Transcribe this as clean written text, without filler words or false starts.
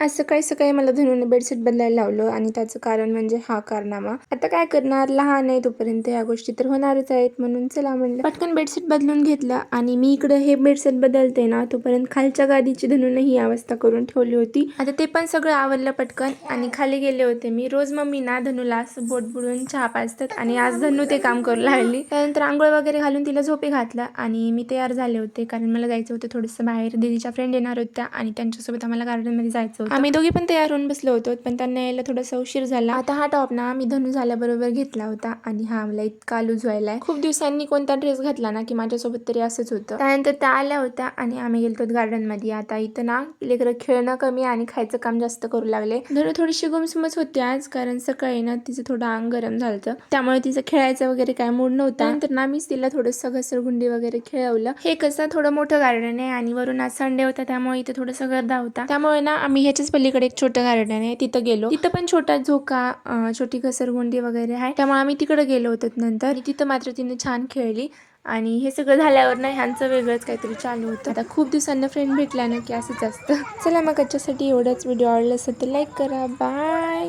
आज सकाळी सकाळी मला धनूने बेडशीट बदलायला लावलं आणि त्याचं कारण म्हणजे हा कारनामा. आता काय करणार, लहान आहे तोपर्यंत ह्या गोष्टी तर होणारच आहेत, म्हणून चला म्हणलं पटकन बेडशीट बदलून घेतलं. आणि मी इकडे हे बेडशीट बदलते ना तोपर्यंत खालच्या गादीची धनूने ही अवस्था करून ठेवली होती. आता ते पण सगळं आवरलं पटकन आणि खाली गेले होते मी. रोज मम्मी ना धनूला असं बोट बुडून चहा पाजतात आणि आज धनू ते काम करू लागली. त्यानंतर आंघोळ वगैरे घालून तिला झोपी घातलं आणि मी तयार झाले होते कारण मला जायचं होतं थोडंसं बाहेर. दीदीच्या फ्रेंड येणार होत्या आणि त्यांच्यासोबत आम्हाला गार्डनमध्ये जायचं होतं. आम्ही दोघी पण तयार होऊन बसलो होतो, पण त्यांना यायला थोडासा उशीर झाला. आता हा टॉप ना मी धनू झाल्याबरोबर घेतला होता आणि हा मला इतका लूज व्हायलाय. खूप दिवसांनी कोणता ड्रेस घातला ना की माझ्यासोबत तरी असंच होतं. त्यानंतर त्या आल्या होत्या आणि आम्ही गेलतो गार्डन मध्ये. आता इथं ना लेकरं खेळणं कमी आणि खायचं काम जास्त करू लागले. धनू थोडीशी गुमसुमच होती आज, कारण सकाळी ना तिचं थोडं अंग गरम झालं, त्यामुळे तिचं खेळायचं वगैरे काय मूड नव्हता. त्यानंतर ना मीच तिला थोडंसं घसरगुंडी वगैरे खेळवलं. हे कसं थोडं मोठं गार्डन आहे आणि वरून आज संडे होता, त्यामुळे इथे थोडंसं गर्दा होता. त्यामुळे ना आम्ही ह्याच्याच पलीकडे एक छोटं गार्डन आहे तिथं गेलो. तिथं पण छोटा झोका, छोटी घसरगुंडी वगैरे आहे, त्यामुळे आम्ही तिकडे गेलो होतो. नंतर तिथं मात्र तिने छान खेळली आणि हे सगळं झाल्यावर ना ह्यांचं वेगळंच काहीतरी चालू होतं. आता खूप दिवसांना फ्रेंड भेटला ना की असंच असतं. चला मग आजच्यासाठी एवढंच. व्हिडिओ आवडला असेल तर लाईक करा. बाय.